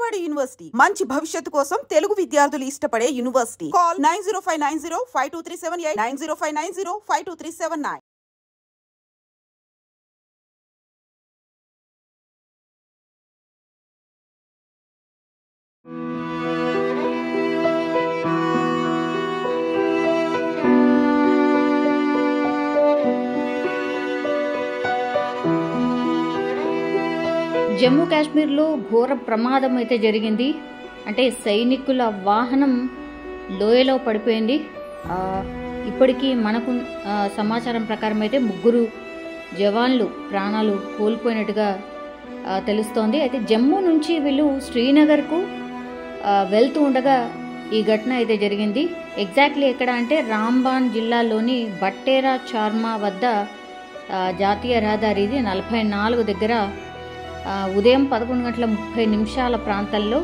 Vijayawada university మంచి భవిష్యత్తు కోసం తెలుగు విద్యార్థులు ఇష్టపడే యూనివర్సిటీ. కాల్ 9059052378 9059052379. జమ్మూ కాశ్మీర్లో ఘోర ప్రమాదం అయితే జరిగింది. అంటే సైనికుల వాహనం లోయలో పడిపోయింది. ఇప్పటికీ మనకు సమాచారం ప్రకారం అయితే 3 జవాన్లు ప్రాణాలు కోల్పోయినట్టుగా తెలుస్తోంది. అయితే జమ్మూ నుంచి వీళ్ళు శ్రీనగర్కు వెళ్తూ ఉండగా ఈ ఘటన అయితే జరిగింది. ఎగ్జాక్ట్లీ ఎక్కడ అంటే రాంబాన్ జిల్లాలోని బట్టేరా చార్మా వద్ద జాతీయ రహదారి ఇది 44 దగ్గర ఉదయం 11:30 ప్రాంతాల్లో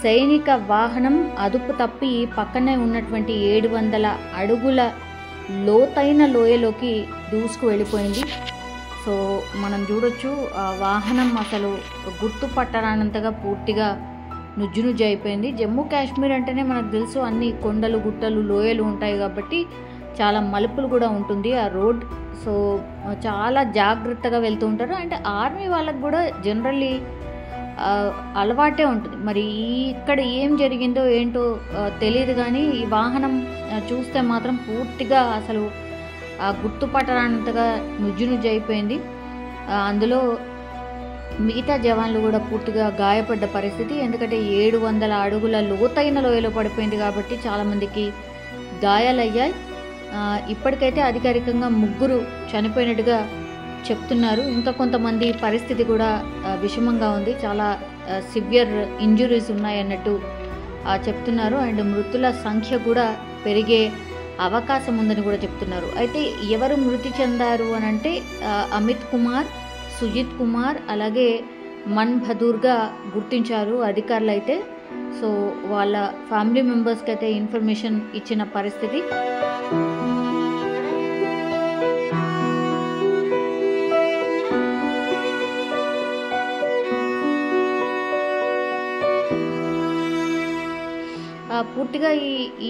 సైనిక వాహనం అదుపు తప్పి పక్కనే ఉన్నటువంటి 700 అడుగుల లోతైన లోయలోకి దూసుకు వెళ్ళిపోయింది. సో మనం చూడొచ్చు ఆ వాహనం అసలు గుర్తుపట్టరానంతగా పూర్తిగా నుజ్జునుజ్జు అయిపోయింది. జమ్మూ కాశ్మీర్ అంటేనే మనకు తెలుసు అన్ని కొండలు గుట్టలు లోయలు ఉంటాయి కాబట్టి చాలా మలుపులు కూడా ఉంటుంది ఆ రోడ్. సో చాలా జాగ్రత్తగా వెళ్తూ ఉంటారు. అంటే ఆర్మీ వాళ్ళకు కూడా జనరల్లీ అలవాటే ఉంటుంది. మరి ఇక్కడ ఏం జరిగిందో ఏంటో తెలియదు కానీ ఈ వాహనం చూస్తే మాత్రం పూర్తిగా అసలు గుర్తుపట్టరానంతగా నుజ్జు అయిపోయింది. అందులో మిగతా జవాన్లు కూడా పూర్తిగా గాయపడ్డ పరిస్థితి. ఎందుకంటే 700 అడుగుల లోతైన లోయలో పడిపోయింది కాబట్టి చాలామందికి గాయాలయ్యాయి. ఇప్పటికైతే అధికారికంగా 3 చనిపోయినట్టుగా చెప్తున్నారు. ఇంకా కొంతమంది పరిస్థితి కూడా విషమంగా ఉంది. చాలా సివియర్ ఇంజురీస్ ఉన్నాయన్నట్టు చెప్తున్నారు. అండ్ మృతుల సంఖ్య కూడా పెరిగే అవకాశం ఉందని కూడా చెప్తున్నారు. అయితే ఎవరు మృతి చెందారు అని అంటే అమిత్ కుమార్, సుజిత్ కుమార్ అలాగే మన్ బహదూర్గా గుర్తించారు అధికారులు అయితే. సో వాళ్ళ ఫ్యామిలీ మెంబర్స్కి అయితే ఇన్ఫర్మేషన్ ఇచ్చిన పరిస్థితి. పూర్తిగా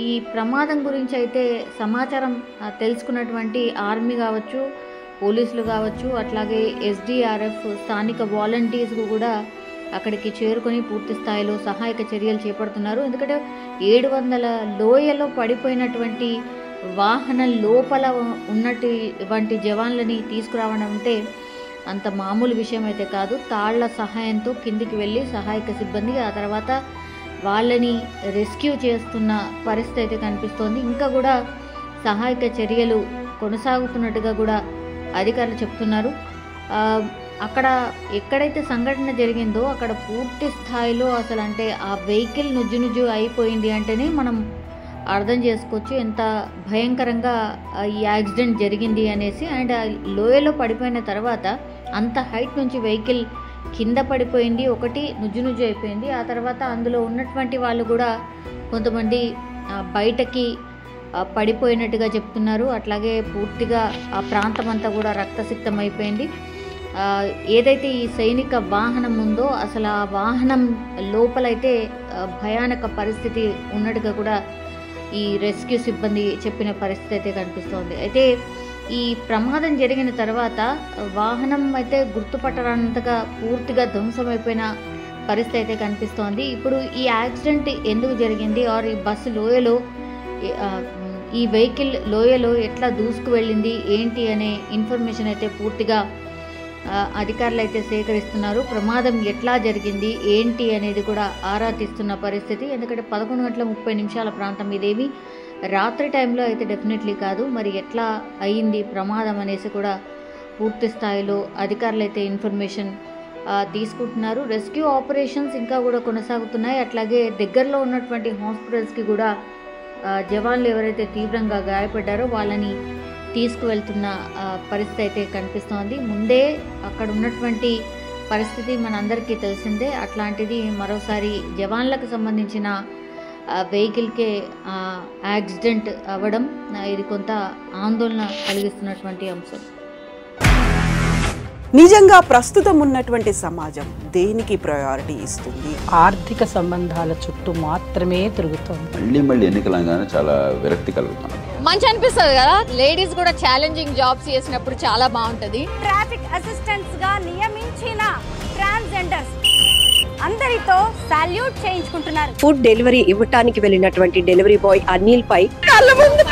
ఈ ప్రమాదం గురించి అయితే సమాచారం తెలుసుకున్నటువంటి ఆర్మీ కావచ్చు, పోలీసులు కావచ్చు, అట్లాగే ఎస్డిఆర్ఎఫ్ స్థానిక వాలంటీర్స్ కూడా అక్కడికి చేరుకొని పూర్తి స్థాయిలో సహాయక చర్యలు చేపడుతున్నారు. ఎందుకంటే 700 లోయలో పడిపోయినటువంటి వాహనం లోపల ఉన్నటువంటి జవాన్లని తీసుకురావడం అంటే అంత మామూలు విషయం అయితే కాదు. తాళ్ల సహాయంతో కిందికి వెళ్ళి సహాయక సిబ్బంది ఆ తర్వాత వాళ్ళని రెస్క్యూ చేస్తున్న పరిస్థితి అయితే కనిపిస్తోంది. ఇంకా కూడా సహాయక చర్యలు కొనసాగుతున్నట్టుగా కూడా అధికారులు చెప్తున్నారు. అక్కడ ఎక్కడైతే సంఘటన జరిగిందో అక్కడ పూర్తి స్థాయిలో అసలు అంటే ఆ వెహికల్ నుజ్జు అయిపోయింది అంటేనే మనం అర్థం చేసుకోవచ్చు ఎంత భయంకరంగా ఈ యాక్సిడెంట్ జరిగింది అనేసి. అండ్ లోయలో పడిపోయిన తర్వాత అంత హైట్ నుంచి వెహికల్ కింద పడిపోయింది, ఒకటి నుజ్జు అయిపోయింది. ఆ తర్వాత అందులో ఉన్నటువంటి వాళ్ళు కూడా కొంతమంది బయటకి పడిపోయినట్టుగా చెప్తున్నారు. అట్లాగే పూర్తిగా ఆ ప్రాంతం అంతా కూడా రక్తసిక్తం అయిపోయింది. ఏదైతే ఈ సైనిక వాహనం ఉందో అసలు ఆ వాహనం లోపలైతే భయానక పరిస్థితి ఉన్నట్టుగా కూడా ఈ రెస్క్యూ సిబ్బంది చెప్పిన పరిస్థితి అయితే కనిపిస్తోంది. అయితే ఈ ప్రమాదం జరిగిన తర్వాత వాహనం అయితే గుర్తుపట్టనంతగా పూర్తిగా ధ్వంసమైపోయిన పరిస్థితి అయితే కనిపిస్తోంది. ఇప్పుడు ఈ యాక్సిడెంట్ ఎందుకు జరిగింది ఆర్ ఈ బస్సు లోయలో ఈ వెహికల్ లోయలో ఎట్లా దూసుకు వెళ్ళింది ఏంటి అనే ఇన్ఫర్మేషన్ అయితే పూర్తిగా అధికారులు అయితే సేకరిస్తున్నారు. ప్రమాదం ఎట్లా జరిగింది ఏంటి అనేది కూడా ఆరా తీస్తున్న పరిస్థితి. ఎందుకంటే 11:30 ప్రాంతం ఇదేమి రాత్రి టైంలో అయితే డెఫినెట్లీ కాదు. మరి ఎట్లా అయ్యింది ప్రమాదం అనేసి కూడా పూర్తి స్థాయిలో అధికారులు అయితే ఇన్ఫర్మేషన్ తీసుకుంటున్నారు. రెస్క్యూ ఆపరేషన్స్ ఇంకా కూడా కొనసాగుతున్నాయి. అట్లాగే దగ్గరలో ఉన్నటువంటి హాస్పిటల్స్కి కూడా జవాన్లు ఎవరైతే తీవ్రంగా గాయపడ్డారో వాళ్ళని తీసుకువెళ్తున్న పరిస్థితి అయితే కనిపిస్తోంది. ముందే అక్కడ ఉన్నటువంటి పరిస్థితి మనందరికీ తెలిసిందే. అట్లాంటిది మరోసారి జవాన్లకు సంబంధించిన వెహికల్కే యాక్సిడెంట్ అవ్వడం ఇది కొంత ఆందోళన కలిగిస్తున్నటువంటి అంశం. నిజంగా ప్రస్తుతం ఉన్నటువంటి సమాజం దేనికి ప్రయారిటీ ఇస్తుంది? ఆర్థిక సంబంధాల చుట్టూ మాత్రమే తిరుగుతోంది. మళ్ళీ ఎన్నికలంగానే చాలా విరక్తి కలుగుతుంది. మంచి అనిపిస్తుంది కదా, లేడీస్ కూడా ఛాలెంజింగ్ జాబ్స్ చేసినప్పుడు చాలా బాగుంటది. ట్రాఫిక్ అసిస్టెంట్స్ గా నియమించిన ట్రాన్స్జెండర్స్ అందరితో సాల్యూట్ చేయించుకుంటున్నారు. ఫుడ్ డెలివరీ ఇవ్వటానికి వెళ్ళినటువంటి డెలివరీ బాయ్ అనిల్ పై కళ్ళ ముందు